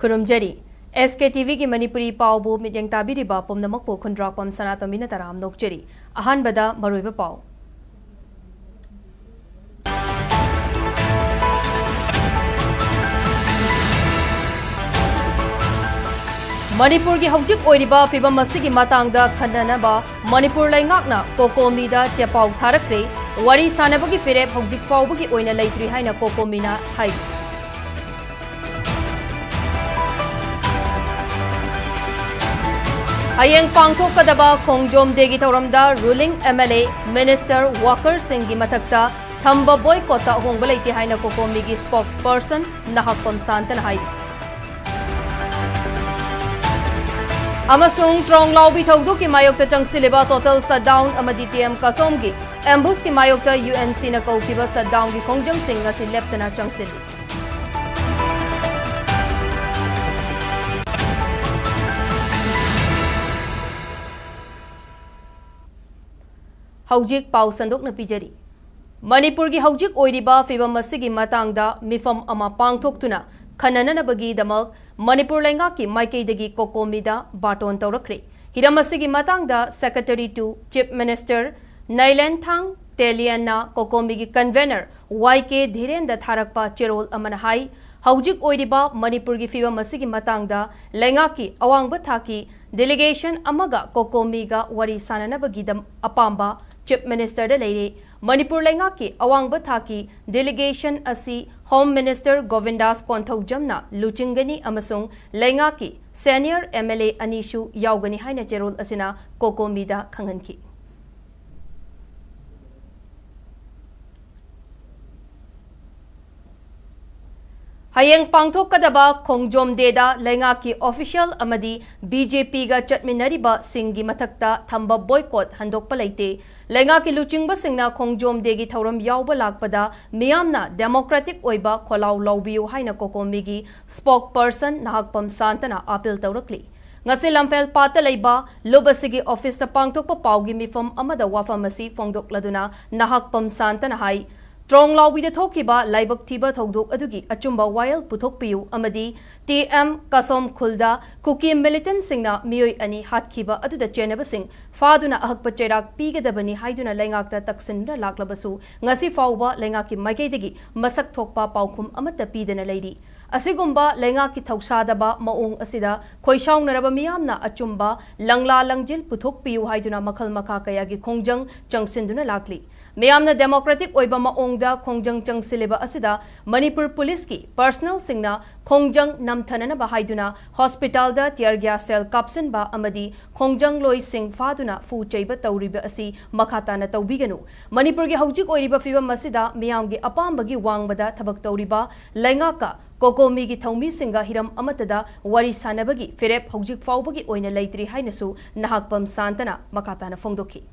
Khurumjari SKTV की Manipuri पावबु मित्यंग ताबिरिबा पुमनमकपु खुंद्राकपम सनातमीना तराम नोकचरी अहानबदा मरुइबा पाव Manipur की हौजिक ओइरिबा फिबम मसिगी मातांगदा खन्ननबा Manipur लैंगाकना कोकोमीदा चेपाउ थारक्रे वरी सानबगी फिरेप हौजिक फावबगी ओइना लैत्रि हाइना कोकोमीना हाइ Hayeng pangthokadaba Khongjom degi thauramda ruling MLA Minister Walker Singh gi mathakta thamba boycott ta hongba leite haina kokomi gi spokesperson nahakpam santan hai Amasung trong lobby thogdu ki mayokta changsiliba total shutdown amadi TM kasom gi ambush ki mayokta UNC na kaukiba shutdown gi Khongjom Singh ngasi leptana changsili हौजिक पाउ संदोकना पिजरी मणिपुर की हौजिक ओइरिबा फिबम मसिगी मातांगदा मिफम अमा पांगथोक्तुना खनननबगी दमक मणिपुर लैंगा की माइकेदगी कोकोमीदा बाटोन तौरखरे हिरम मसिगी मातांगदा सेक्रेटरी टू चीफ मिनिस्टर नाइलैंथांग तेलियना कोकोमी की कन्वेनर वाईके धीरेंद्र थारकपा चेरोल अमन हाई हौजिक ओइरिबा मणिपुर की फिबम मसिगी मातांगदा लैंगा की अवांगब थाकी डेलीगेशन अमगा कोकोमीगा वरी साननबगी दम अपांबा Chief Minister da leire Manipur lenga ki awangba thaki delegation asi Home Minister Govindas Khongjom na luchingani amasung lenga ki senior MLA anishu yaugani haina cherol asina kokomida khanganki Hayeng pangthokadaba Khongjom deda lenga ki official amadi BJP ga chatminariba singgi mathakta thamba boycott handokpa leite lenga ki luchingba singna Khongjom degi thauram yauba lakpada miyamna democratic oiba kholaw lawbiu haina kokomi gi spokesperson nahakpam santana appeal tawrakli ngasi lamfel pata leiba lobasigi office ta pangthokpa pawgi mifam amada wafamasi fongdokladuna nahakpam santana hai Trong lawbi da thokiba laibak thiba thogdok adugi achumba wile puthokpiu amadi TM kasom khulda kuki militant singna miyoi ani hatkhiba aduda chenaba sing faduna ahakpa cherak pigadabani haiduna lengakta taksinra laklabasu ngasi fawba lengaki maikeidagi masak thokpa paukhum amata pidana leiri asigumba lengaki thausadaba maong asida khoisaungnaraba miyamna achumba langla langjil puthokpiu haiduna makhal makha kayagi khongjang changsinduna lakli Miyamna democratic oiba maongda Khongjang changsiliba asida Manipur police ki personal singna Khongjang namthanana bahaiduna hospital da tear gas cell kapsin ba amadi Khongjang loi sing faduna fu chaiba tawriba asi makhata na tawbiganu Manipur gi hojik oiriba fiba masida miyam gi apambagi wangbada thabak tawriba laingaka kokomi gi thongmi singa hiram amatada wari sanabagi firep hojik fawbagi oina leitri hainasu nahakpam santana makata na fongdoki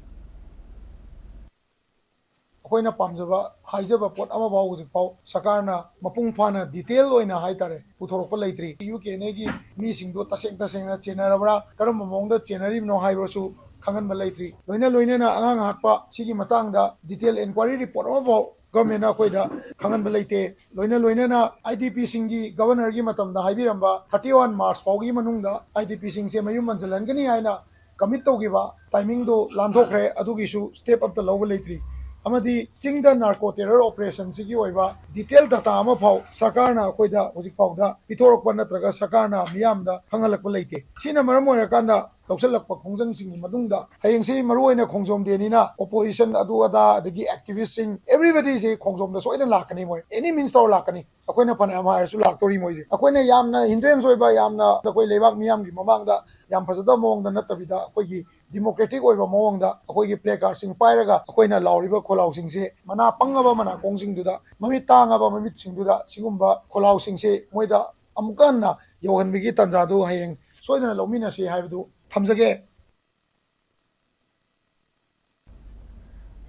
अखोइना पामजबा हाइजबा पोट अमा बाव हुजिक पाव सरकारना मपुंग फाना डिटेल ओइना हाइतारे पुथोरप लैत्रि यूके नेगी मी सिंगदो तसेंग चेनरबरा करम मोंगदा चेनरिबनो हाइब्रसु खंगन लैत्रि लोइना अंगांग हाकपा सिगी मतंगदा डिटेल इंक्वायरी रिपोर्ट अमा बाव गवर्नमेंट अखोइदा खंगन लैते लोइना आईडीपी सिंगी गवर्नर गी मतमदा हाइबिरंबा 31 मार्च पावगी मनुंगदा आईडीपी सिंग से मयुम मनजलनगनी हाइना कमिट तौगिबा टाइमिंग दो लांथोखरे अदुगिसु स्टेप अप द लौब लैत्रि amadi chingda narco terror operation sigi oiba detail data ama phau sarkarna koida hojik phauda pithorokpa natraga sarkarna miyamda phangalakpa leite sina maram oira kanda tausalakpa khongjang singi madungda hayengsi maruoina khongjom denina opposition adu ada adagi activists sing everybody is khongjom da soina lakani moi any means taw lakani akoina phana ama haisu laktori moi je akoina yamna hindrance oiba yamna koi lebak miyamgi mamangda yam phajada mongda natabida koigi democratic oiba mawangda akoigi play card sing pairaga akoina lauriba kholau singse mana pangaba mana kongsing duda mami tangaba mami singduda sigumba kholau singse moida amkanna yohanbigi tanjadu hayeng soidana lomina se haibdu thamjage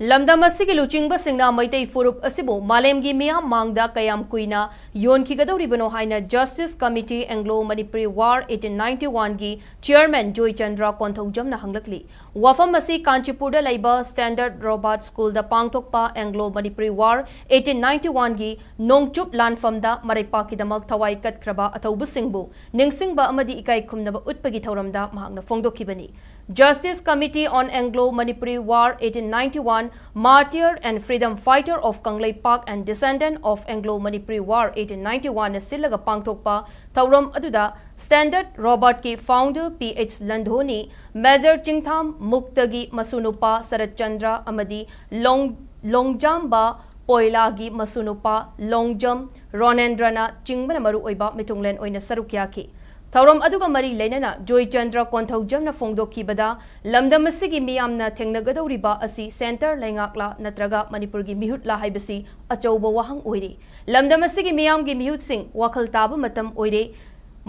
lamdam asigi luchingba maitai furup asibu malemgi miyam mangda kayam kuina yonkigadoribano haina Justice Committee Anglo Manipuri War 1891 gi Chairman Joy Chandra Khongjom na hanglakli wafam asi Kanchipurda laiba Standard Robert School da pangthokpa Anglo Manipuri War 1891 gi nongchup lanfamda maraipa damak thawai katkraba athobusingbu ningsingba amadi ikai khumnaba utpagi thauramda mahakna fongdokhibani Justice Committee on Anglo Manipuri War 1891 martyr and freedom fighter of Kanglei Park and descendant of Anglo Manipuri War 1891 silaga pangthokpa thauram aduda Standard Robert ki founder PH Landhoni Major Chingtham Muktagi Masunupa Sarat Chandra amadi Longjamba Poilagi Masunupa Longjam Ronendrana Chingbana maru oiba mitunglen oina sarukyaki Thauram aduga mari leinana Joy Chandra Khongjom na fongdokhibada lamdam asigi miyamna thengnagadoriba asi center laingakla natraga Manipur gi mihut la haibasi achauba wahang oire lamdam asigi miyam gi mihut sing wakhal taba matam oire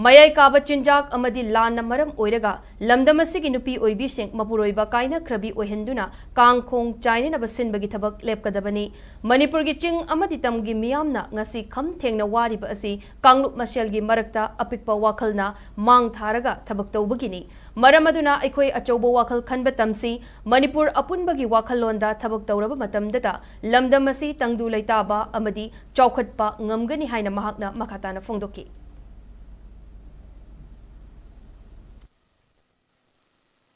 mayai kaba chinjak amadi lan maram oiraga lamdam asigi nupi oibi sing mapuroiba kaina khrabi ohenduna kangkhong chaine na basin bagi thabak lepkadabani Manipur gi ching amadi tamgi miyamna ngasi kham thengna wariba asi kanglup masel gi marakta apikpa wakhalna mang tharaga thabak tawbagini maram aduna aikhoi achauba wakhal khanba tamsi Manipur apunbagi wakhalonda thabak tawraba matamdata lamdam asi tangdu leitaba amadi chaukhatpa ngamgani haina mahakna makhatana fongdoki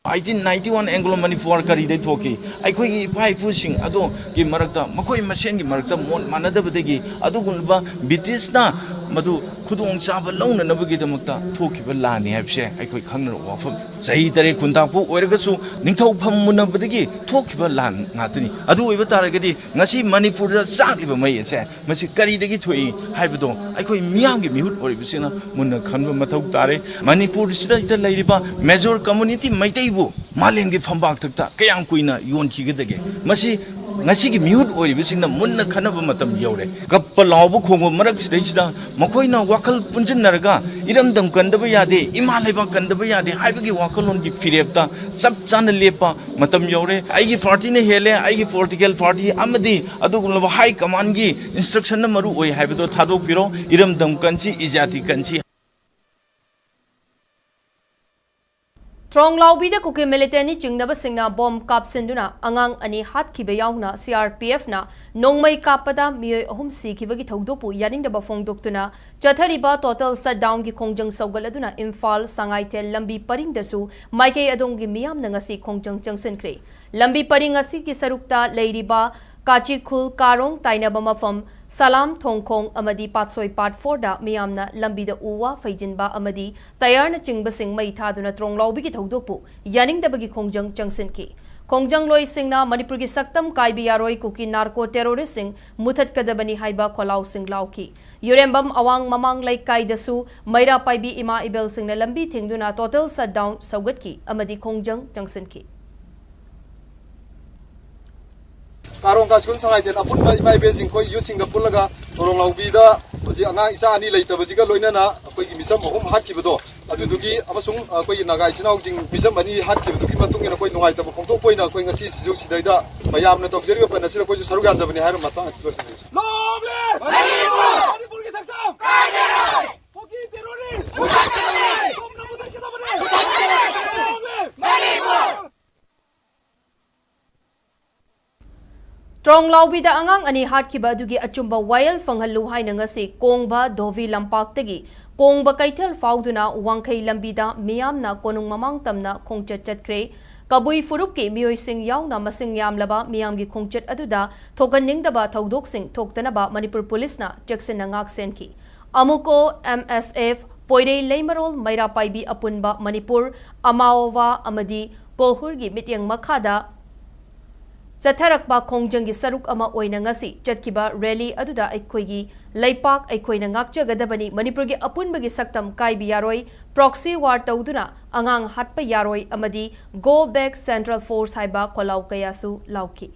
I 1891 Anglo Manipur kari dai thoki aikoi gi pai pusing ado gi marakta makoi masen gi marakta mon manadabadegi adu gunba British na madu khudong chaba launa nabagi damakta thoki ba lani habse aikoi khangna wafam sahi tare kunta pu oiragasu ningthau pham munabadegi thoki ba lan ngatani adu oiba taragadi ngasi Manipur da chakliba mai ase masi kari dagi thoi haibado aikoi miyam gi mihut oribisina munna khanba mathau tare Manipur sida ita lairiba major community maitai Malengi Fambak Takta, Kayam Kuina, Yon Kigadege, Masi Nasiki mute or using the Munna Kanabamatam Yore, Kapalabu Kongo Marak Station, Makoina Wakal Punjanaraga, Iram Dam Kandabayade, Imaleva Kandabayade, Ivagi Wakal on the Firepta, Sub Chana Lepa, Matam Yore, I give 14 Hele, I give 40 Amadi, Adukulava High Kamangi, Instruction Maru, Habido Tado Piro, Iram Dam Kanchi, Izati Kanchi. Trong laubida kuki militani chingnaba singna bomb kapsinduna angang ani hat khiba yauna CRPF na nongmai kapada miyoi ahum sikhibagi thogdopu yaningdaba fongdoktuna chathariba total shutdown gi khongjang saugaladuna Imphal Sangaitel lambi paring dasu maikei adonggi miyam nangasi khongjang changsenkre lambi paring asi ki sarukta leiriba Kachikul Karong Tainaba Mafam Salam Thongkhong Amadi Patsoi Part 4 da Miyamna Lambida Uwa Faijinba Amadi Tayarna Chingbasing Mai Thaduna Tronglaubi ki Thogdopu Yaningdabagi Khongjang Changsinki Khongjang Loi Singna Manipur gi Saktam Kaibi Yaroi Kuki Narco Terrorist Sing Muthat Kadabani Haiba Kholau Sing Lauki Yurembam Awang Mamang Lai Kaidasu Maira Paibi Ima Ibel Singna Lambi Thingduna Total Shutdown Saugatki Amadi Khongjang Changsinki Karong kaskun sangai ten apun mai bejing koi using ga pulaga torong laubida ji anga isa ani leita bajiga loina na koi gi misam hom hat ki bedo adu dugi amasung koi naga isinau jing misam ani hat ki bedo ki matung ina koi nungai ta khongtok poina koi ngasi sijuk sidaida mayam na tokjeri pa nasira koi saru ga jabani har mata situation loble manipur ki sakta kaidera foki terrorist somna mudan kita bane manipur Trong laubida angang ani hat kiba dugi achumba wayal fanghalu haina ngasi kongba dovi lampak tagi kongba kaithal fauduna wangkhai lambida miyamna konung mamang tamna khongchat chatkre kabui furup ki miyoi sing yauna masing yamlaba miyam gi khongchat aduda thokan ningdaba thodok sing thoktanaba Manipur police na jackson na ngak senki amuko MSF poire leimarol maira paibi apunba Manipur amawa amadi kohur gi mityang makhada Chatharakpa Khongjanggi saruk ama oina ngasi chatkiba rally aduda aikhoigi leipak aikhoina ngakchagadabani Manipurgi apunbagi saktam kaibi yaroi proxy war tawduna angang hatpa yaroi amadi go back central force haiba kholau kayasu lauki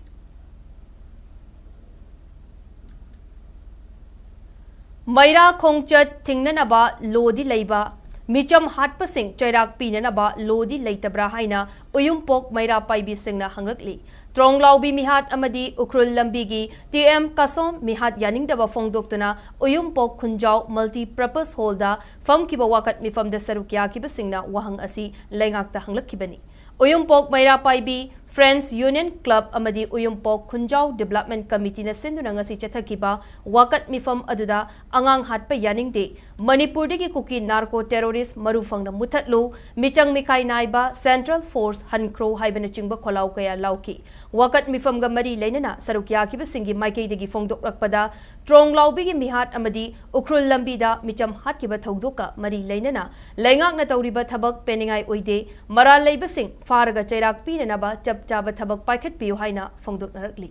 Maira Khongchat thingnanaba lodi leiba Micham hatpasing chairak pinanaba lodi leitabra haina uyumpok maira paibi singna hangrakli. Trong laubi mihat amadi ukrul lambigi TM kasom mihat yaningdaba fongdoktuna uyumpok Khongjom multi-purpose holda famkiba wakat mifamda sarukya kiba singna wahang asi lengakta hanglakibani. Uyumpok maira paibi Friends Union Club amadi Uyumpok Khongjom Development Committee na sinduna ngasi chathakiba wakat mifam aduda angang hatpa yaningde Manipur dagi kuki narco terrorist marufangna muthatlu michang mikai naiba Central Force Hankro haibana chingba kholau kaya lauki wakat mifam ga mari leinana sarukya kiba singi maikei dagi fongdok rakpada Trong laubi gi mihat amadi ukrul lambida micham hatkiba thogdoka mari leinana lengak na tawriba thabak peningai oide maral leiba sing faraga chairak pinanaba chaba thabak paikhat piu haina fongdok narakli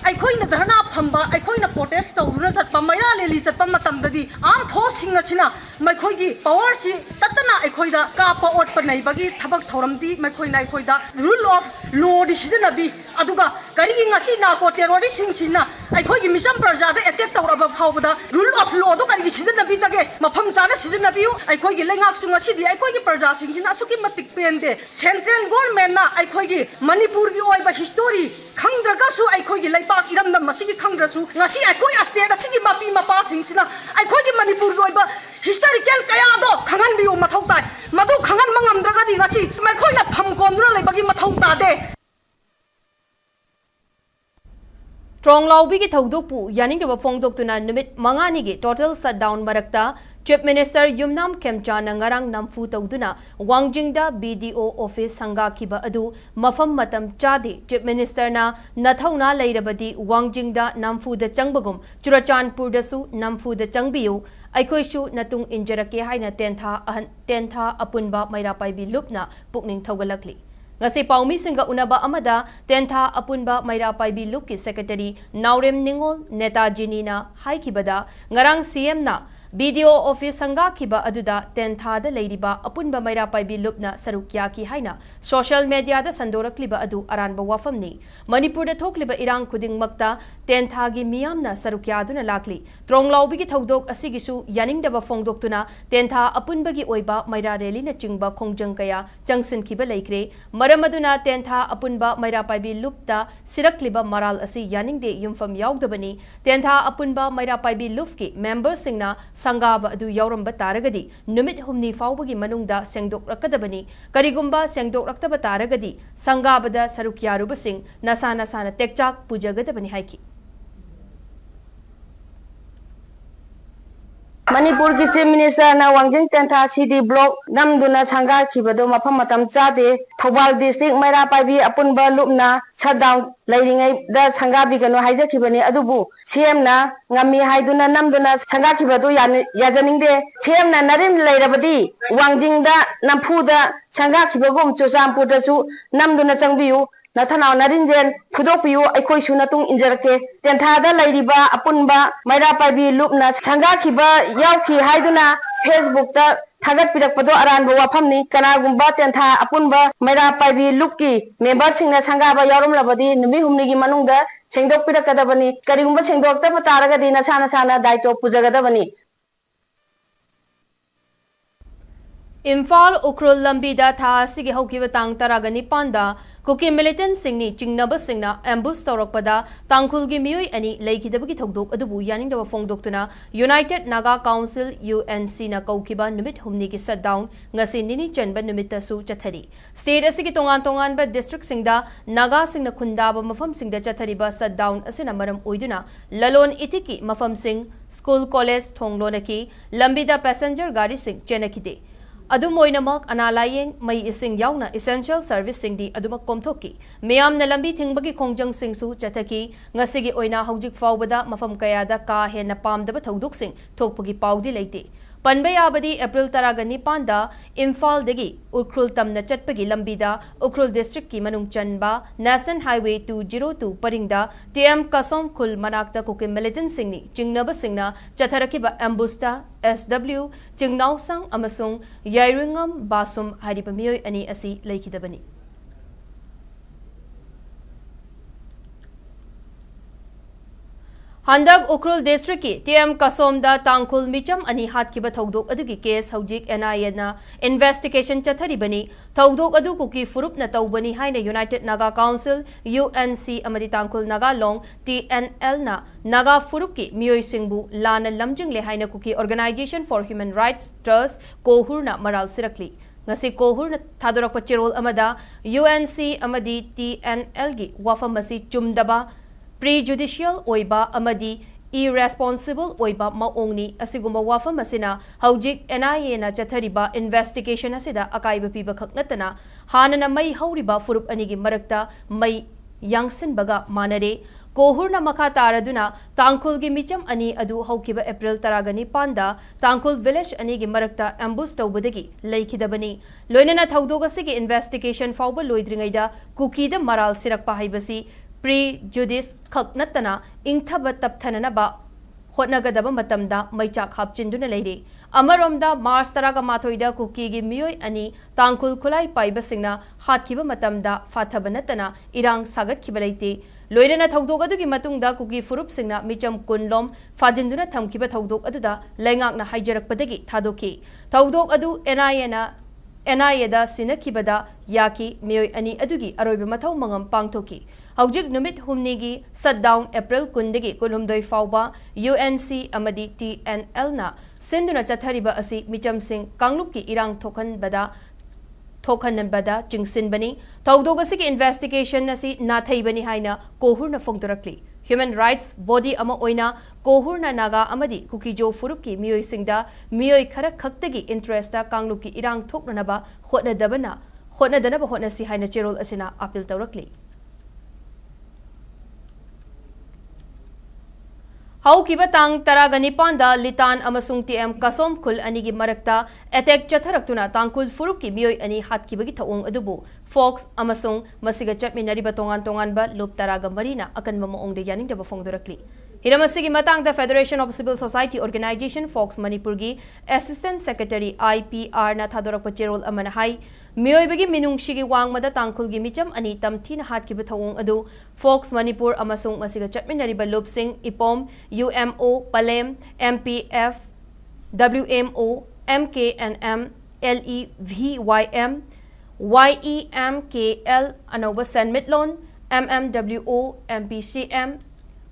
ꯑꯩꯈꯣꯏꯅ ꯙꯔꯅꯥ ꯐꯝꯕ ꯑꯩꯈꯣꯏꯅ protest ꯇꯧꯗꯨꯅ ꯆꯠꯄ ꯃꯩꯔꯥ ꯂꯦꯂꯤ ꯆꯠꯄ ꯃꯇꯝꯗꯗꯤ ꯑꯥꯔꯝ ꯐꯣꯔꯁꯁꯤꯡ ꯑꯁꯤꯅ ꯃꯈꯣꯏꯒꯤ ꯄꯥꯋꯔꯁꯤ ꯇꯠꯇꯅ ꯑꯩꯈꯣꯏꯗ ꯀꯥꯞꯄ ꯑꯣꯠꯄ ꯅꯩꯕꯒꯤ ꯊꯕꯛ ꯊꯧꯔꯝꯗꯤ ꯃꯈꯣꯏꯅ ꯑꯩꯈꯣꯏꯗ ꯔꯨꯜ ꯑꯣꯐ ꯂꯣꯗꯤ ꯁꯤꯖꯤꯟꯅꯕꯤ ꯑꯗꯨꯒ ꯀꯔꯤꯒꯤ ꯉꯁꯤ ꯅꯥꯔꯀꯣ ꯇꯦꯔꯣꯔꯤꯁꯁꯤꯡꯁꯤꯅ ꯑꯩꯈꯣꯏꯒꯤ ꯃꯤꯆꯝ ꯄ꯭ꯔꯖꯥꯗ ꯑꯦꯇꯦꯛ ꯇꯧꯔꯕ ꯐꯥꯎꯕꯗ ꯔꯨꯜ ꯑꯣꯐ ꯂꯣꯗꯣ ꯀꯔꯤꯒꯤ ꯁꯤꯖꯤꯟꯅꯕꯤꯗꯒꯦ ꯃꯐꯝ ꯆꯥꯅ ꯁꯤꯖꯤꯟꯅꯕꯤꯌꯨ ꯑꯩꯈꯣꯏꯒꯤ ꯂꯩꯉꯥꯛꯁꯨ ꯉꯁꯤꯗꯤ ꯑꯩꯈꯣꯏꯒꯤ ꯄ꯭ꯔꯖꯥꯁꯤꯡꯁꯤꯅ ꯑꯁꯨꯛꯀꯤ ꯃꯇꯤꯛ ꯄꯦꯟꯗꯦ ꯁꯦꯟꯇ꯭ꯔꯦꯜ ꯒꯣꯔꯃꯦꯟꯅ ꯑꯩꯈꯣꯏꯒꯤ ꯃꯅꯤꯄꯨꯔꯒꯤ ꯑꯣꯏꯕ ꯍꯤꯁꯇꯣꯔꯤ ꯈꯪꯗ꯭ꯔꯒꯁꯨ ꯑꯩꯈꯣꯏꯒꯤ ꯂꯩꯕꯥꯛ ꯏꯔꯝꯗꯝ ꯃꯁꯤꯒꯤ ꯈꯪꯗ꯭ꯔꯁꯨ ꯉꯁꯤ ꯑꯩꯈꯣꯏ ꯑꯁꯇꯦꯠ ꯑꯁꯤꯒꯤ ꯃꯄꯤ ꯃꯄꯥꯁꯤꯡꯁꯤꯅ ꯑꯩꯈꯣꯏꯒꯤ ꯃꯅꯤꯄꯨꯔꯒꯤ ꯑꯣꯏꯕ ꯍꯤꯁꯇꯣꯔꯤꯀꯦꯜ ꯀꯌꯥꯗꯣ ꯈꯪꯍꯟꯕꯤꯌꯨ ꯃꯊꯧ ꯇꯥꯏ ꯃꯗꯨ ꯈꯪꯍꯟꯕ ꯉꯝꯗ꯭ꯔꯒꯗꯤ ꯉꯁꯤ ꯃꯈꯣꯏꯅ ꯐꯝ ꯀꯣꯟꯗꯨꯅ ꯂꯩꯕꯒꯤ ꯃꯊꯧ ꯇꯥꯗꯦ Trong laubi gi thogdokpu yaningdaba fongdoktuna numit mangani gi total shutdown marakta Chief Minister Yumnam Khemchana ngarang namfu tawduna Wangjingda BDO office sanga kiba adu mafam matam chade Chief Minister na nathauna leirabadi Wangjingda namfu da changbagum Churachandpur dasu namfu da changbiyu aikhoisu natung injarake haina tentha apunba maira paibi lupna pukning thogalakli ngasi paumi singa unaba amada tentha apunba maira paibi lupki secretary Naurem Ningol Netaji na haikibada ngarang CM na BDO office sanga kiba aduda tentha da leiriba apunba maira paibi lupna sarukya ki haina social media da sandorakliba adu aranba wafamni Manipur da thokliba irang khuding makta tentha gi miyamna sarukya duna lakli tronglaubi gi thodok asigisu yaningdaba fongdoktuna tentha apunba gi oiba maira rally na chingba khongjang kaya changsin kiba leikre maramaduna tentha apunba maira paibi lupta sirakliba maral asi yaningde yumfam yaugdabani tentha apunba maira paibi lufki members singna Sangaba adu yauramba taragadi numit humni faubagi manungda sengdok rakadabani karigumba sengdok raktaba taragadi sangabada sarukyaruba sing nasana tekchak pujagadabani haiki Manipur ki Chief Minister na Wangjing Tentha CD block namduna sanga khibado mafam matam chade Thobal district maira paibi apunba lupna shutdown leiringai da sanga bigano haija khibani adubu CM na ngami haiduna namduna sanga khibado yajaningde CM na narim leirabadi Wangjing da nampu da sanga khibagum Churachandpur da su namduna changbiyu Nathanaw narinjen phudokpiyu aikoi su natung injarake tentha da leiriba apunba maira paibi lupna sanga khiba yauki haiduna Facebook ta thagat pirakpado aranba wafamni kanagumba tentha apunba maira paibi lupki member singna sangaba yaurumlabadi numi humni gi manungda sengdok pirakadabani karigumba sengdok ta pataragadi nasana daito pujagadabani Imphal ukrul lambida tha asigi haukiba tang taragani panda kuki militant singni chingnaba singna ambush tawrakpada tangkhulgi miyoi ani leikidabagi thogdok adubu yaningdaba fongdoktuna United Naga Council UNC na kaukiba numit humni gi shutdown ngasi nini chenba numitta su chathari state asigi tongan ba district singda naga singna khundaba mafam singda chathariba shutdown asina maram oiduna lalon itiki mafam sing school college thonglonaki lambida passenger gari sing chenakide Adumoinamak analayeng may ising yauna essential service singdi adumak komthoki miyam na lambi thingbagi khongjang singsu chathaki ngasigi oina haujik faubada mafam kayada ka hena pamdaba thoduk sing thokpagi paudi leite Panbay abadi April taragani panda Imphal degi ukrul tamna chatpagi lambida ukrul district ki manung chanba National Highway 202 paringda TM kasom khul manakta kuki militant singni chingnaba singna chatharakiba ambusta SW chingnaw sang amasung yairingam basum hariba miyoi ani asi leikidabani Handak Ukrul District ki TM Kasomda Tangkul Micham ani hatkiba thaudok adugi case hojik NIA na investigation chatharibani thaudok adu kuki furup na taubani haina United Naga Council UNC amadi Tangkul Naga Long TNL na Naga furup ki miyoi singbu lana lamjing le haina kuki Organization for Human Rights Trust kohur na maral sirakli ngasi kohur na thadorak pachirol amada UNC amadi TNL gi wafam masi chumdaba prejudicial oiba amadi irresponsible oiba maongni asigumba wafam asina hojik NIA na chathariba investigation asida akaiba piba khaknatana hanana mai hauriba furup anigi marakta mai yangsen baga manare kohurna makha taraduna Tangkul gi micham ani adu haukiba April taragani panda Tangkul village ani gi marakta ambush tawbadagi laikidabani loinana thaudoga sigi investigation fawba loidringaida kukida maral sirakpa haibasi prejudice khaknatana ingthaba tapthananaba hotnagadaba matamda maichak hapchinduna leire amaromda March taraga mathoida kuki gi miyoi ani Tangkul khulai paiba singna hatkiba matamda fathabanatana irang sagat khibalaite loirena thaudok adugi matungda kuki furup singna micham kunlom fajinduna thamkiba thaudok aduda laingakna haijarakpadagi thadoki thaudok adu NIA da sinakibada yaki miyoi ani adugi aroiba mathau mangam pangthoki hojik numit humnigi shutdown April kundagi kunhumdoi fawba UNC amadi TNL na sinduna chathariba asi micham sing Kanglup ki irang thokhanbada chingsinbani thaudok asigi investigation asi nathaibani haina kohurna phongdorakli Human Rights Body ama oina kohurna naga amadi kukijo furup ki miyoi singda miyoi khara khaktagi interest ta Kanglup ki irang thoknanaba hotnadanaba hotnasi haina cherol asina appeal tawrakli Haukiba tang taragani panda litan amasung TM kasom khul anigi marakta attack chatharaktuna Tangkul furup ki miyoi ani hatkibagi thaung adubu Fox amasung masiga chapminariba tongan ba lup taraga marina akan mamoongde yaningdaba phongdorakli Hiramasigi matang the Federation of Civil Society Organization Fox Manipur gi Assistant Secretary IPR na thadorak pachirol amana hai Miyoibagi minungshigi wangmada Tangkul gi micham ani tamthina hatkiba thawung adu Fox Manipur amasung masiga chatminariba lupsing ipom UMO Palem MPF WMO MKNM LEVYM YEMKL anoba Senmitlon MMWO MPCM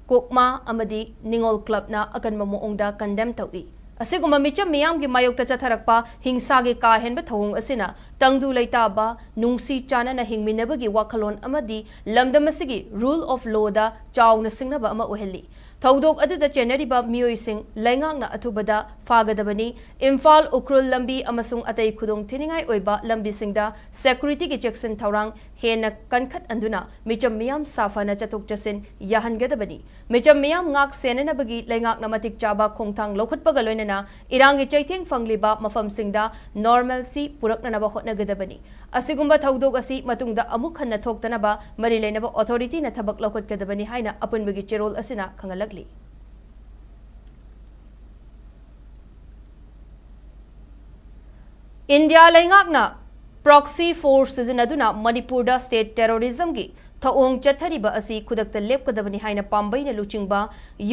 Kokma amadi Ningol Club na akan mamoongda condemn tawi asiguma micham miyam gi mayokta chatharakpa hingsa gi ka henba thawung asina tangdu leitaba nungsi chana na hingminaba gi wakhalon amadi lamdam asigi rule of law da chawna singnaba ama oheli Thaudok aduda chenariba miyoi sing laingakna athubada fagadabani Imphal Ukrul lambi amasung atai khudong thiningai oiba lambi singda security gi checksin thaurang hena kankhat anduna micham miyam safana chatuk chasin yahangadabani micham miyam ngak senana bagi laingakna matik chaba khongthang lokhatpaga loinana irangi chaitheng fangliba mafam singda normalcy purakna ba hotnagadabani asigumba thaudok asi matungda amuk khanna thoktanaba mari leinaba authority na thabak lokhatgadabani haina apunbagi cherol asina khangalakli India laingakna proxy force sizinaduna Manipur da state terrorism gi thaong chathariba asi khudakta lepkadabani haina pambaina luchingba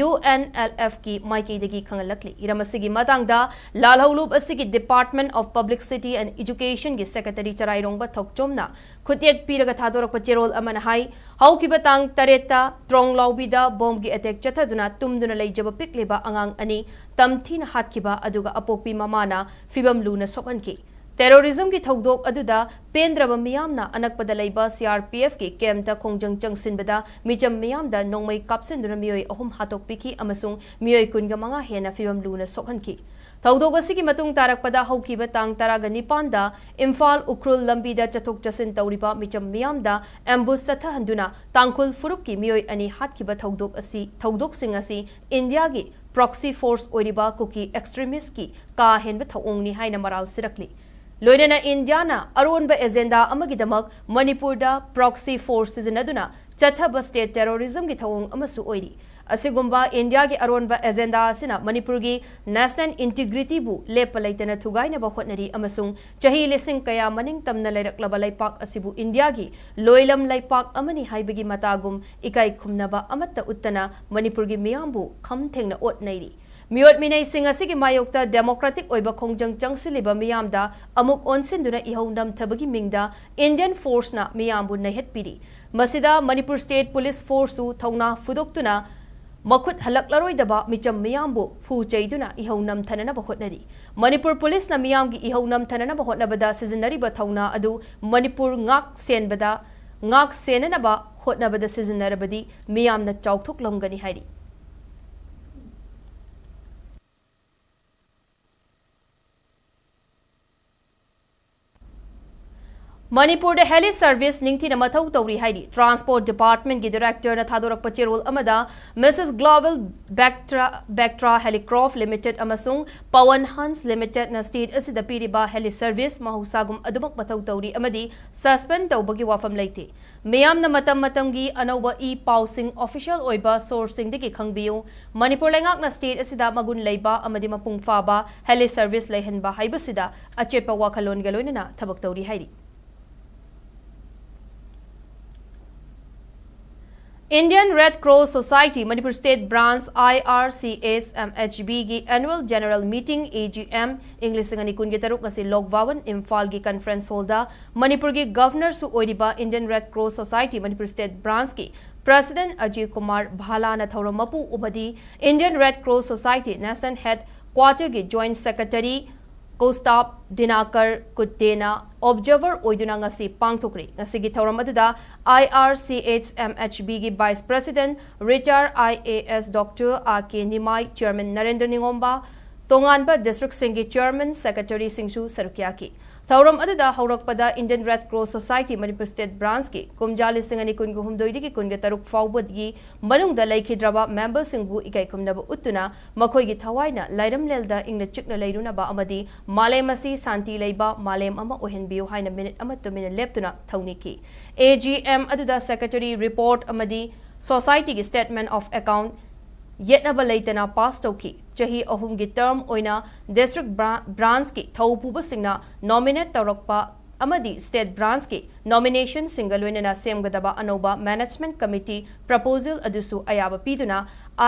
UNLF ki maikidagi khangalakli iramasigi matangda lalhaulub asigi Department of Publicity and Education gi secretary charairongba thokchomna khutiek piraga thadorakpa cherol amana hai haukiba tang tareta tronglawbida bomb gi attack chathaduna tumduna leijaba pikleba angang ani tamthina hatkiba aduga apokpi mamana fibam luna sokanki Terrorism ki thaudok aduda pendraba miyamna anakpada leiba CRPF ki kemta Khongjom changsinbada micham miyamda nongmai kapsinduna miyoi ahum hatok piki amasung miyoi kunga manga hena fibam luna sokhanki thaudok asigi matung tarakpada haukiba tang taraga nipanda Imphal Ukrul lambi da chathok chasin tawriba micham miyamda ambush satha handuna Tangkul furup ki miyoi ani hatkiba thaudok sing asi India gi proxy force oiriba kuki extremist ki ka henba thawongni haina maral sirakli Loinana Indiana aronba agenda amagidamak Manipur da proxy forces inaduna chathaba state terrorism gi thawong amasu oiri Asigumba India gi aronba agenda asina Manipur gi national integrity bu lepa laitana thugaina ba hotnari amasung chahi lesing kaya maning tamna lairaklaba laipak asibu India gi loilam laipak amani haibagi matagum ikai khumnaba amatta uttana Manipur gi miyambu kham thengna ot nairi Miot minay sing asigi mayokta democratic oiba khongjang changsiliba miyamda amuk onsinduna ihonam thabagi mingda Indian force na miyambu nahet piri masida Manipur State Police Force su thongna fudoktuna Makut halaklaroi micham miyambu fu chaiduna ihonam thanana bahotnari Manipur Police na miyamgi ihonam thanana bahotnabada seasonary ba thongna adu Manipur ngak senana ba hotnabada seasonarabadi miyamna chauthok lomgani hairi Manipur the heli service ningthina mathau tawri haidi transport department gi director na thadorak pachirol amada Mrs Global Bactra Helicraft limited amasung Pawan Hans limited na state asida piriba heli service mahusagum adumak mathau tawri amadi suspend tawbagi wafam leite miyam na matam gi anoba e pausing official oiba sourcing digi khangbiu Manipur lengak na state asida magun leiba amadi mapung faba heli service leihenba haibasida achepa wakhalon galoina na thabak tawri haidi Indian Red Cross Society Manipur State Branch IRCS MHB gi annual general meeting AGM English ngani kun gi taruk ngasi Lokwawan Imphal gi conference hall da Manipur gi governor su oiriba Indian Red Cross Society Manipur State Branch ki President Ajay Kumar Bhala na thauromapu ubadi Indian Red Cross Society National Head Quarter gi Joint Secretary Kostap Dinakar Kuttena observer oiduna ngasi pangthokri ngasi gi thauram aduda IRCH MHB gi Vice President Retired IAS Dr. AK Nimai Chairman Narendra Ningomba Tonganba District Singi Chairman Secretary Singsu Sarukyaki thauram aduda haurakpada Indian Red Cross Society Manipur State Branch ki kumjali singani kun gu humdoi digi kun ga taruk fawbud gi manungda laikhidraba member singbu ikai kumnaba uttuna makhoi gi thawaina lairam lelda ingna chikna leiruna ba amadi malem asi santi leiba malem ama ohenbiu haina minute ama to minute leptuna thauni ki AGM aduda secretary report amadi society gi statement of account yetnaba leitana pass tauki chahi ahum gi term oina district branch ki thaupuba singna nominate tawrakpa amadi state branch ki nomination single oina semgadaba anoba management committee proposal adusu ayaba piduna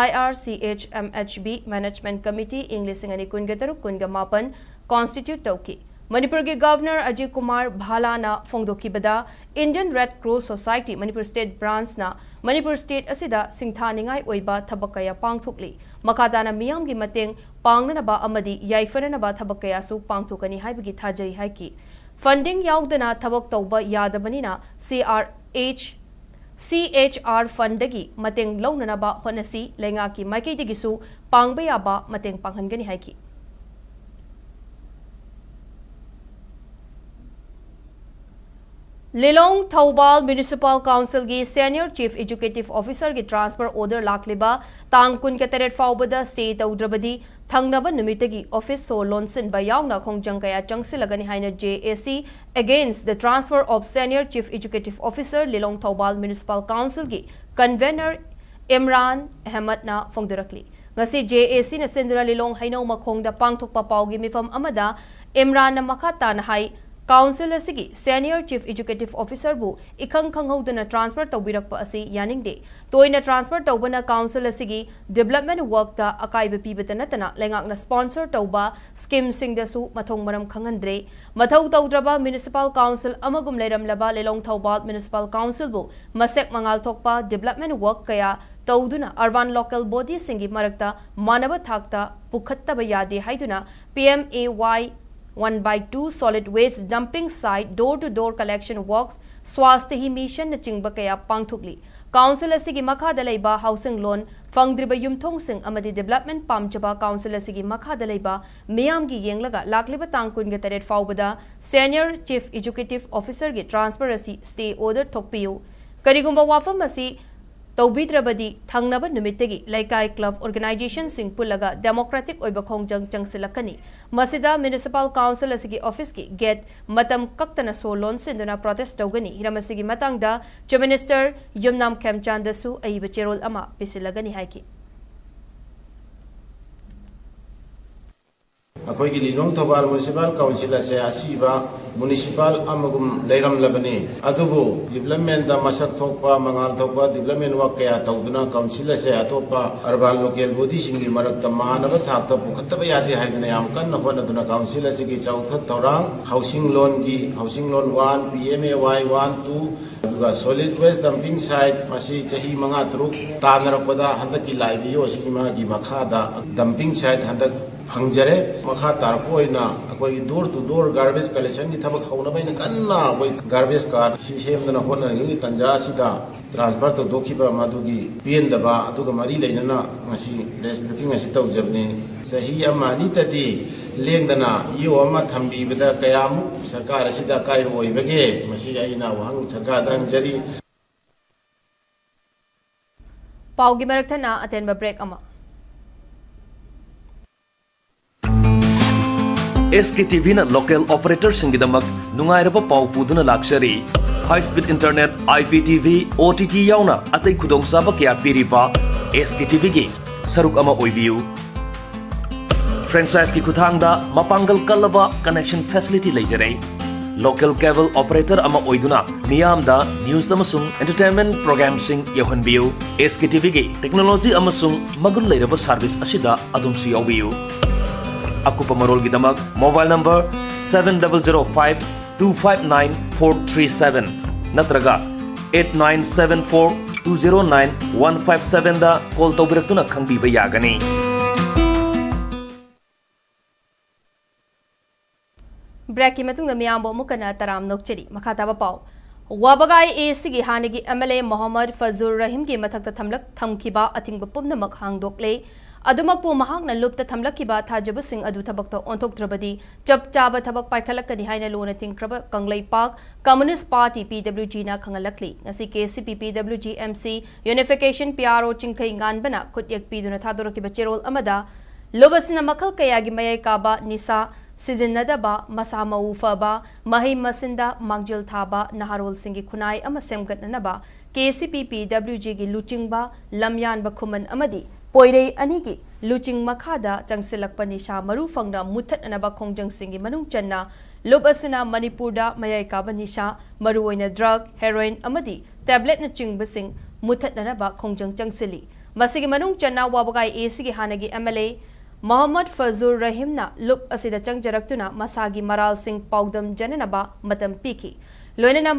IRCH MHB management committee English ngani kungataru kunga mapan constitute tauki Manipur ki Governor Ajay Kumar Bhala na phongdokibada Indian Red Cross Society Manipur State Branch na Manipur State asida singthaningai oiba thabakaya pangthokli makadana miyam gi mateng pangnanaba amadi yaifananaba thabakaya su pangthokani haibagi thajai haiki funding yaudana thabak tauba yadabanina CHR fund dagi mateng launanaba honasi lenga ki maikei dagi su pangbaya mateng panghangani haiki Lilong Thoubal Municipal Council gi Senior Chief Executive Officer gi transfer order lakliba tangkun ke teret faubada state audrabadi thangnaba numitagi office so lonsin ba yauna khongjang kaya changsilagani haina JAC against the transfer of Senior Chief Executive Officer Lilong Thoubal Municipal Council gi convener Imran Ahmed na phongdurakli ngasi JAC na sendura Lilong haino makhongda pangthokpa paugi mifam amada Imran na makata na hai Council asigi Senior Chief Executive Officer bu ikhang khanghodana transfer tawbirakpa asi yaningde toina transfer tawbana Council asigi development work ta akaiba pibata natana lengakna sponsor tawba scheme singda su mathong maram khangandre mathau tawdraba Municipal Council amagum leiram laba Lilong Thoubal Municipal Council bu masek mangal thokpa development work kaya tawduna urban local body singi marakta manaba thakta pukhattaba yade haiduna PMAY 1/2 solid waste dumping site door-to-door collection works Swasthya mission na chingba kaya pangthukli Council asigi makhada leiba housing loan fangdriba yumthong sing amadi development pamchaba Council asigi makhada leiba miyam gi yenglaga lakliba tangkun ge taret faubada Senior Chief Executive Officer gi transfer asi stay order thokpiu karigumba wafam asi तौबीद्रबदी थंगनब नुमित्तगी लैकाई club organisation Singh पुल्लगा democratic ओइबा खोंगजंग चंगसिलक्कनी मसिदा municipal council असगी ऑफिस की गेट मतम कक्तना सोलोन सिंदुना प्रोटेस्ट तौगनी हिरमसिगी मतंगदा चीफ मिनिस्टर युमनाम खेमचांदसु अइबा चेरोल अमा पिसिलगनी हाइकी अखोई लिलोंग थौबाल म्युनिसिपल काउंसिल से असीबा म्युनिसिपल अमगुम लेरमलबनी अदुबु डेवलपमेंट दा मसक थोकपा मंगाल थोकपा डेवलपमेंट वर्क कया तौदुना काउंसिल से अतोपा अर्बन लोकल बॉडी सिंगी मरक्ता मानब थाकता पुखतब यादे हाइदना याम कन्न होनदुना काउंसिल से चौथा तौरांग हाउसिंग लोन 1 PMAY 1 2 अदुगा सॉलिड वेस्ट डंपिंग साइट मसी चही मंगा तरुक तानरपदा हंदकी लाइबियो सिगी मागी मखादा डंपिंग साइट हंदक फंगजरे मखा तारपोइना अकोई door to door garbage collection की थबक हौनबैन कन्ना अकोई गार्बेज कार सिस्टमदना होनरगी तंजा सिदा ट्रांसफर तो दोखिबा मदुगी पेंदबा अदुगा मरी लेनना मसी प्रेस ब्रीफिंग असि तौजबने सही अमानी तदी लेंदना यो अमा थंबीबदा कयामु सरकार असिदा काय ओइबगे मसी आइना वहंग सरकार दंजरी पाउगी मरक्थना अतेनबा ब्रेक अमा SKTV na local operator singidamag nungairaba pau puduna lakshari high speed internet IPTV OTT yauna atai khudong saba kya piripa SKTV gi saruk ama oibiu franchise ki khuthangda mapangal kalaba connection facility leijare local cable operator ama oiduna miyamda news amasung entertainment program sing yahonbiu SKTV gi technology amasung magul leiraba service asida adumsu yaubiu Akupa Marol Gidamag, mobile number 7005-259-437, Natraga 8974-209-157 da call taubiratuna khangbiba yagani. Break की मतुंग मियामबो मुकना तराम नोकचरी मखाताबा पाव वाबगाई एसीगी हानेगी MLA Mohammad फजूर रहीम की मथक्ता थमलक थमखिबा अथिंगबा पुमनमक हांगदोकले अदुमकपु महाकना लुप्त थमलकिबा थाजबसिंग अदु थबकतो ओंथोक्त्रबदी चप चाबा थबक पाइखलकनी हाइना लोना तिंख्रब कंगलै पाक communist party PWG ना खंगलकली ngasi KCP PWG MC unification PRO चिंखै गानबना खुटयक पीदुना थादोरकिबा चेरोल अमदा लोबसिना मखल कयागी मयै काबा निसा सिजिन्नदबा मसा मऊ फबा महि मसिंदा मांगजिल थाबा नहारोल सिंगी खुनाई अमा सेमगतनबा KCP PWG गी लुचिंगबा लमयानबा खुमन अमदी पोइरे अनिगी लुचिंग मखादा चंगसिलकपा निशा मरु फंगना मुथतनबा खोंगजंग सिंगी मनुंग चन्ना लुबअसिना मणिपुरदा मयै काबा निशा मरु ओइना ड्रग हेरोइन अमदी टैबलेट न चिंगबसिंग मुथतनबा खोंगजंग चंगसिली मसिगी मनुंग चन्ना वाबगाई एसीगी हानगी MLA मोहम्मद फजूर रहीमना लुप असिदा चंगजरक्तुना मसागी मराल सिंह पाउदम जननबा मतम पीकी लोइनना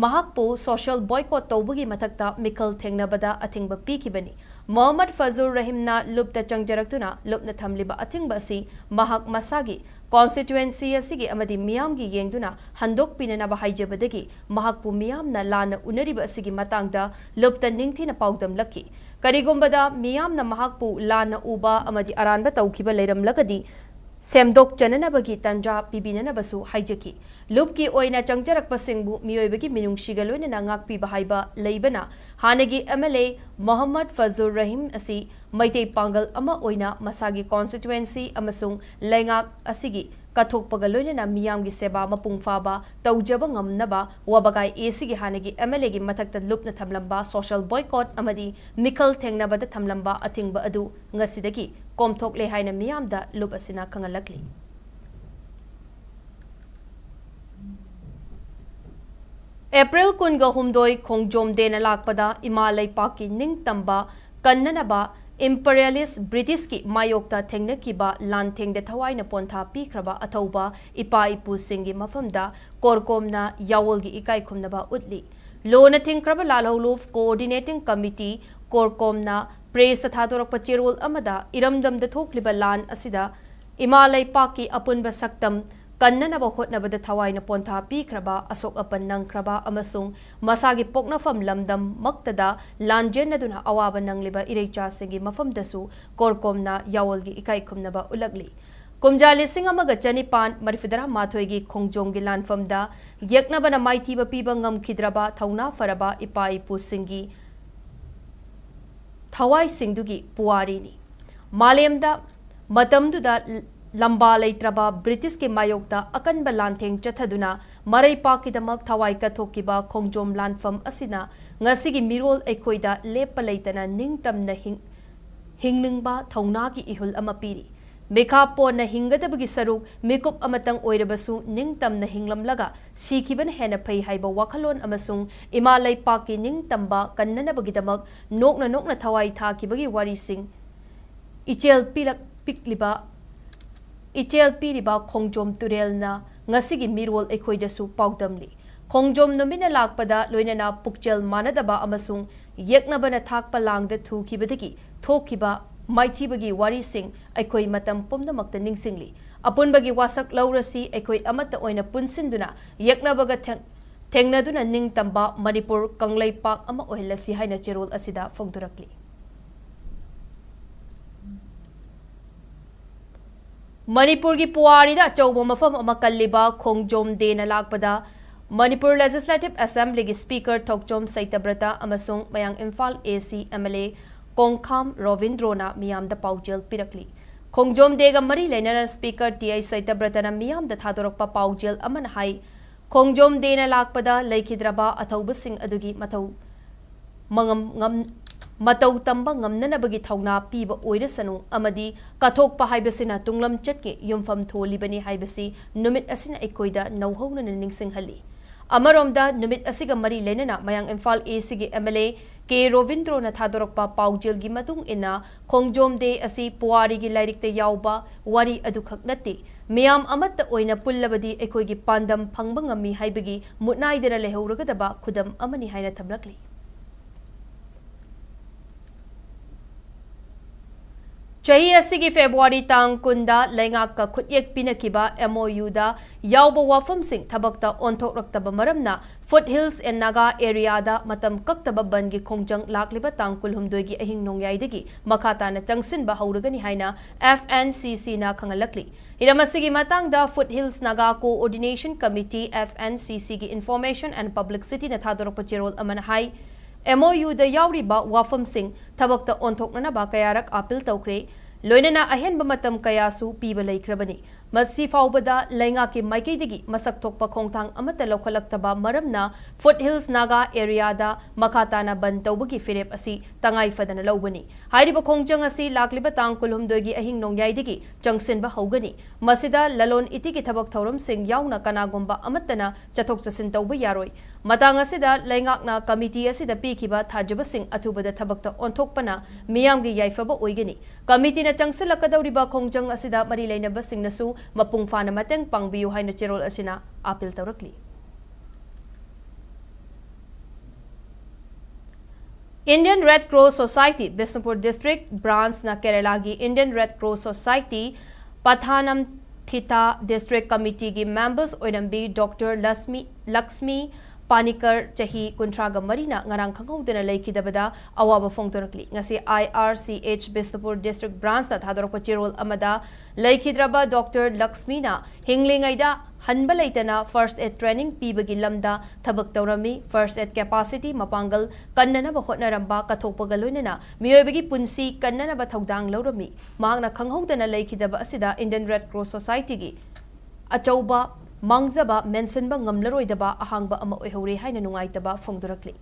महाकपु सोशल बॉयकॉट तौबगी मथक्ता मिखल थेंगनबदा अथिंगबा पीकीबनी मोहम्मद फजूर रहीमना लुप्त चंगजरक्तुना लुपना थमलिबा अथिंगबा असि महाक मसागी कॉन्स्टिट्युएंसी असिगी अमदी मियामगी येंगदुना हंदोक पिननबा हाइजबदगी महाकपु मियामना लाना उनरिबा असिगी मतंगदा लुप्त निंगथिना पाउदम लक्की करिगुंबदा मियामना महाकपु लाना उबा अमदी अरानबा तौखिबा लेरमलगदी सेमदोक चननबगी तंजा पिबिननबसु हाइजकी लुपकी ओइना चंगजरक्पसिंगबु मियोइबगी मिनुंगशिगा लोइना ngaakpiba haiba leibana hanagi MLA Mohammad फजूर रहीम असि मैतै पांगल अमा ओइना मसागी कॉन्स्टिट्युएंसी अमसुंग लेंगाक असिगी कथोकपगा लोइना मियामगी सेवा मपुंग फाबा तौजबा ngamnaba वाबगाई एसीगी हानगी MLA गी मथक्ता लुपना थमलंबा सोशल बॉयकॉट अमदी मिखल थेंगनबदा थमलंबा अथिंगबा अदु ngasiदगी कोमथोकले हाइना मियामदा लुप असिना खंगलकली April 18 Khongjom dena lakpada Imalai Paki ning tamba kannanaba imperialist British ki mayokta thengnakiba lan thengde thawaina pontha pikraba athauba ipa ipu singi mafamda korkomna yawolgi ikai khumnaba utli lona thingkraba lalholuf coordinating committee korkomna press thathadorakpa cherol amada iramdamda thokliba lan asida Imalai Paki apunba saktam kannanaba hotnabada thawaina pontha pikraba asok apan nangkraba amasung masagi poknafam lamdam maktada lanjenaduna awaba nangliba ireicha singi mafamdasu korkomna yawolgi ikai khumnaba ulagli kumjali singa maga chanipan marifidara mathoigi khongjomgi lanfamda yaknabana maithiba piba ngam khidraba thauna faraba ipai pu singi ꯊꯋꯥꯏꯁꯤꯡꯗꯨꯒꯤ ꯄꯨꯋꯥꯔꯤꯅꯤ ꯃꯥꯂꯦꯝꯗ ꯃꯇꯝꯗꯨꯗ ꯂꯝꯕꯥ ꯂꯩꯇ꯭ꯔꯕ ꯕ꯭ꯔꯤꯇꯤꯁꯀꯤ ꯃꯥꯌꯣꯛꯇ ꯑꯀꯟꯕ ꯂꯥꯟꯊꯦꯡ ꯆꯠꯊꯗꯨꯅ ꯃꯔꯩꯄꯥꯛꯀꯤꯗꯃꯛ ꯊꯋꯥꯏ ꯀꯠꯊꯣꯛꯈꯤꯕ ꯈꯣꯡꯖꯣꯝ ꯂꯥꯟꯐꯝ ꯑꯁꯤꯅ ꯉꯁꯤꯒꯤ ꯃꯤꯔꯣꯜ ꯑꯩꯈꯣꯏꯗ ꯂꯦꯞꯄ ꯂꯩꯇꯅ ꯅꯤꯡꯇꯝꯅ ꯍꯤꯡꯅꯤꯡꯕ ꯊꯧꯅꯥꯒꯤ ꯏꯍꯨꯜ ꯑꯃ ꯄꯤꯔꯤ ꯃꯤꯈꯥ ꯄꯣꯟꯅ ꯍꯤꯡꯒꯗꯕꯒꯤ ꯁꯔꯨꯛ ꯃꯤꯀꯨꯞ ꯑꯃꯇꯪ ꯑꯣꯏꯔꯕꯁꯨ ꯅꯤꯡꯇꯝꯅ ꯍꯤꯡꯂꯝꯂꯒ ꯁꯤꯈꯤꯕꯅ ꯍꯦꯟꯅ ꯐꯩ ꯍꯥꯏꯕ ꯋꯥꯈꯜꯂꯣꯟ ꯑꯃꯁꯨꯡ ꯏꯃꯥ ꯂꯩꯄꯥꯛꯀꯤ ꯅꯤꯡꯇꯝꯕ ꯀꯟꯅꯅꯕꯒꯤꯗꯃꯛ ꯅꯣꯛꯅ ꯅꯣꯛꯅ ꯊꯋꯥꯏ ꯊꯥꯈꯤꯕꯒꯤ ꯋꯥꯔꯤꯁꯤꯡ इचेल पीरिबा Khongjom तुरेलना ngasi mirwol ekhoidasu paudamli Khongjom नुमिना लाकपदा लोइनना पुकचेल मानदबा अमसुंग येकनबना थाकपा Langda थुखिबदगी थोखिबा माइथीबगी वारीसिंग अखोई मतम पुमनमक्ता निंगसिंगली अपुनबगी वासक लौरसी अखोई अमत्ता ओइना पुनसिंदुना येकनबगा थेंगनदुना निंगतंबा मणिपुर कंगलैपाक अमा ओहिलसी हाइना चेरोल असिदा फोंगदुरकली मणिपुर की पुआरीदा अचौब मफम अमा कल्लिबा खोंगजोम देना लाकपदा मणिपुर लेजिस्लेटिव असेंबली की speaker थोकजोम सैतब्रता अमसुंग मयांग Imphal AC MLA Konkham रोविंद्रोना मियामदा पाउजेल पिरकली Khongjom देगा मरी लेना स्पीकर टीआई सैतब्रतना मियामदा थादोरकपा पाउजेल अमन हाई खोंगजोम देना लाकपदा लैखिद्रबा अथौबसिंग अदुगी मतौ तंबा ngamnanabagi thawna piba oirasanu amadi kathokpa haibasina tunglam chatke yumfam tholibani haibasi numit asina ekoida nauhona ningsinghali amaromda numit asiga mari lenana mayang Imphal AC gi MLA K Rovindro na thadorokpa paujel gi matung ina Khongjom de asi puari gi lairikte yauba wari adu khaknate miyam amatta oina pullabadi ekoigi pandam phangba ngami haibagi mutnaidera lehuragadaba khudam amani haina thamlakli Chahi asigi February tang kunda lengak ka khutyek pinakiba MOU da yauba wafam sing thabakta onthokraktaba maramna foothills and Naga area da matam kaktaba bangi khongjang lakliba tang kulhumdoi gi ahing nongyai makata na changsin ba hauragani haina FNCC na khangalakli iramasigi matang da foothills Naga coordination committee FNCC gi information and publicity na thadorok pachirol aman hai MOU da yauriba wafam sing thabakta onthoknana ba kayarak apil tawkre loinana ahenba matam kayasu piba laikhrabani masi faubada lainga ki maikeidigi masak thokpa khongthang amata lokalaktaba maramna foothills Naga area da makhatana ban tawbagi firep asi tangai fadana lobani hairiba khongjang asi lakliba tang kulhumdoigi ahing nongyaidigi changsinba haugani masida lalon itigi thabak thorum sing yauna kanagomba amatana chathok chasin tawba yaroi matang asida laingakna committee asida pikhiba thajaba sing athubada thabakta onthokpana miyamgi yaifaba oigani committee na changsilakadawriba khongjang asida mari leinaba singnasu mapung fana mateng pangbiu haina cherol asina apil tawrakli Indian Red Cross Society Bisnupur District branch na Kerala gi Indian Red Cross Society Pathanam Thita District Committee gi members oinambi Dr. Laxmi Panikar chahi kuntraga marina ngarang khanghaudena leikidabada awaba phongtorakli ngasi IRCH Bisnupur District branch ta thadorokpa chirol amada leikidraba Dr. Laxmina hinglingaida hanba leitana first aid training pibagi lamda thabak tawrami first aid capacity mapangal kannana ba hotnaramba kathokpaga loinana miyoibagi punsi kannana ba thaudang lawrami mahakna khanghaudena leikidaba asida Indian Red Cross Society gi achauba Mangzaba mentionba ngamlaroidaba ahangba ama oihore haina nungaitaba phongdorakli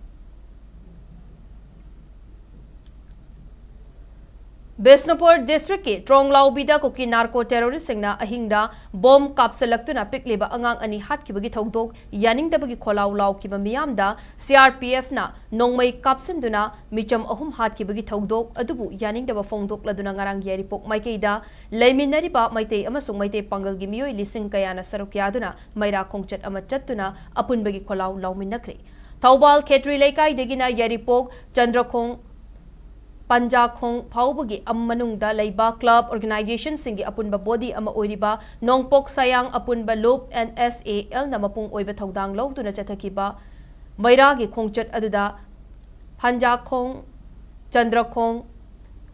Bisnupur district ki Tronglau bida ko ki narco terrorist singna ahingda bomb kapsalaktuna pikliba angang ani hatkibagi thongdok yaningdabagi kholaw law kiba miyamda CRPF na nongmai kapsinduna micham ahum hatkibagi thongdok adubu yaningdaba phongdok laduna ngarang yeripok maikeida leiminariba maitei amasung maitei pangal gi miyoi lising kayana sarukyaduna maira khongchat ama chattuna apunbagi kholaw lawminnakre Thaubal Khetri Leikai degina yeripok Chandrakhong Panjakhong Phaubugi Ammanungda Leiba Club Organization Singi Apunba Body Ama Oiriba Nongpok Sayang Apunba Loop and SAL Namapung Oiba Thaudang Lawduna Chathakiba Mairagi Khongchat Aduda Panjakhong Chandrakhong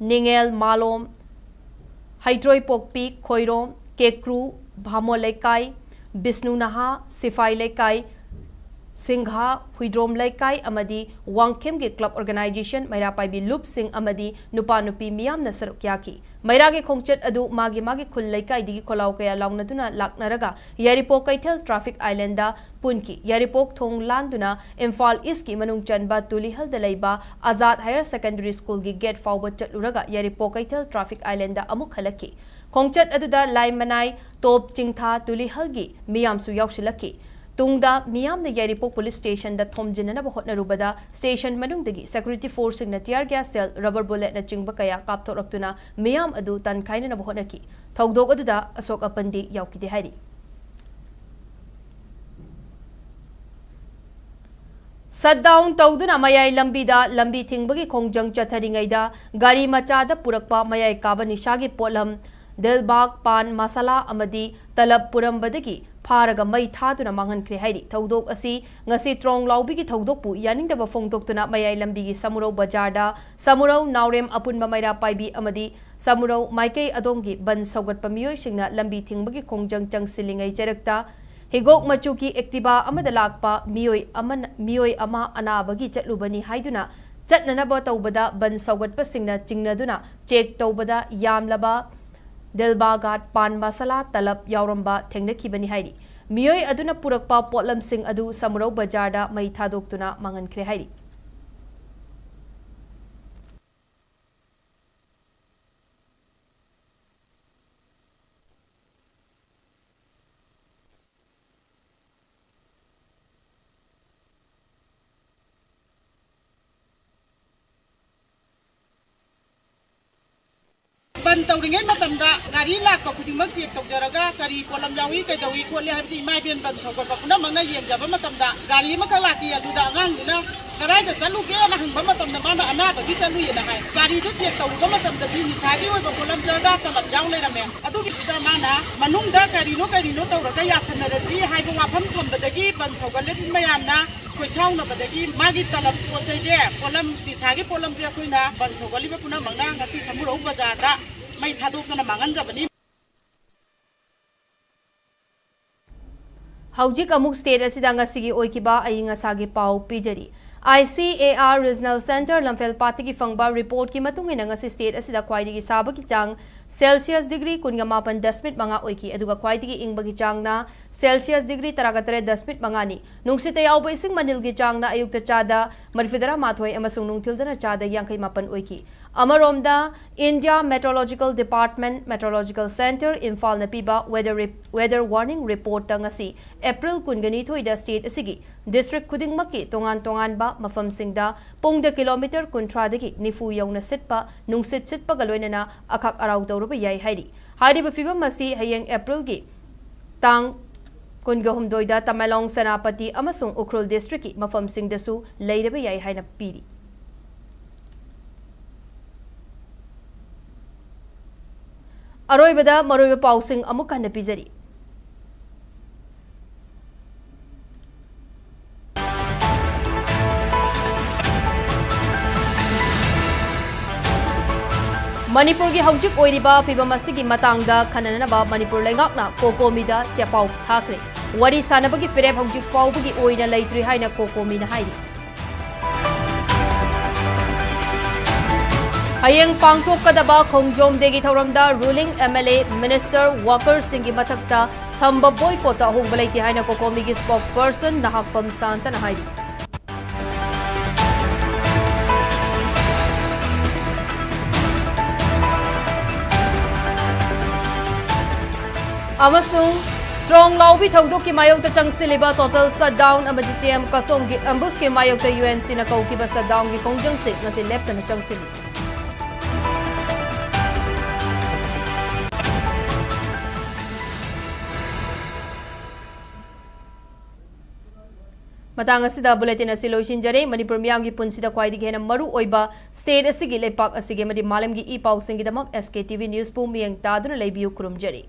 Ningel Malom Hydroi Pokpi Khoirom Kekru Bhamo Leikai Bisnu Naha Sifai Leikai Singha Huidrom Laikai Amadi Wangkem ge Club Organization Maira Paibi Loop Sing Amadi Nupa Nupi Miyam na saruk yaki Maira ge khongchat adu magi khul laikai digi kholau kaya laungnaduna laknaraga Yaripok Kaithel Traffic Island da punki Yaripok thong landuna Imphal East ki manung chanba Tulihal da leiba Azad Higher Secondary School gi gate forward chatluraga Yaripok Kaithel Traffic Island da amuk halaki khongchat adu da lai manai top chingtha Tulihal gi miyam su yauksilaki Tungda Miyam the Yaripok Police Station the Thomjinana Hotna Rubada Station Manungdagi Security Force in tear gas cell rubber bullet na Chingbakaya Kaptoraktuna Miyam Adu Tan Kaina Honaki Togdog Aduda Asok Apandi Yauki de Hari Shutdown Tawduna Mayai Lambida Lambi Thingbagi Khongjom Chatharingaida Gari Machada Purakpa Mayai Kaba Nishagi Polam Delbag Pan Masala Amadi Talab Purambadagi Paraga Mai Thaduna Mangan Krihari Tawdok Asi Ngasi Trong Laubigi Tawdokpu Yaning the Fongdoktuna Mayai Lambigi Samuro Bajarda Samuro Naurem Apun Mamaira Paibi Amadi Samuro Maike Adongi Ban Sogat Pamio Singna Lambi Thingbagi Khongjang Chang Silingai Cherekta Higok Machuki Ektiba Amadalakpa Mioi Ama Anabagi Chatlubani Haiduna Chatnanaba Taubada Ban Sogat Pasingna Chingnaduna Chek Taubada Yamlaba Delbagat Pan Masala Talab Yauramba Tengnakibani Hairi Mioi Aduna Purakpa Potlam Sing Adu Samuro Bajarda Mai Thadoktuna Mangan Kre Hairi Ban tawringai matamda gari lakpa khudimak chek tawjaraga kari polam yawi kaidawi khole habji mai ben ban chokor pakuna mangna yenjaba matamda gari maka laki aduda angang dina karai da chaluge na hangba matamda mana anaba gi chalu yena hai gari du chek tawruga matamda ji misagi oi ba polam jarda talab yaw leirame adugi da mana manungda kari no tawraga yasanara ji hai ba wafam thambadagi ban chokole mayamna Koishauna badagi magi talab pochaije polam bisagi polam je koina ban chokoli ba kuna mangna ngasi samuro bajarda mai thadokna mangan jabani Haujik amuk state asida ngasigi oikiba ayinga sagi pau pijari ICAR Regional Center Lamphel Pati ki fangba report ki matungina ngasi state asida khwaidigi saba ki chang Celsius degree kunga mapan 10 manga oiki aduga khwaidigi ingba ki chang na Celsius degree taragatare 10 manga ni nungsita yawba ising manil ki chang na ayukta chada marfidara mathoi amasung nungthildana chada yangkai mapan oiki Amaromda India Meteorological Department Meteorological Center Imphal na piba weather warning report ngasi April kungani thoida state asigi district khudingmaki tongan ba mafam singda pongda kilometer kuntradagi nifu yawna sitpa nungsit sitpa galoinana akhak arau tawruba yai hairi ba fibam masi hayeng April gi tang kungahum doida Tamalong Senapati amasung Ukhrul district ki mafam singdasu leiraba yai haina piri Aroibada maroiba pausing amuk hana pizari Manipur gi haujik oiriba fibam asigi matangda khananaba Manipur lengakna kokomida chepau thakre wari sanabagi fireb haujik faubagi oina leitri haina kokomina hairi Hayeng pangthokadaba Khongjom degi thoramda ruling MLA Minister Worker Singi mathakta thamba boycott ahongba leiti haina kokomigi spokesperson Nahakpam Santana hairi Amasung Trong Laubi Tawdok ki mayog ta changsiliba total shutdown amadi TM kasong gi ambush ki mayog ta UNC na kaukiba shutdown gi Khongjom se na si left na changsili Matang asida bulletin asi loisinjare Manipur miyam gi punsida khwaidigi hena maru oiba state asigi lepak asigi madi malam gi e pau singi damak SKTV news pu miyang taduna leibiu kurumjare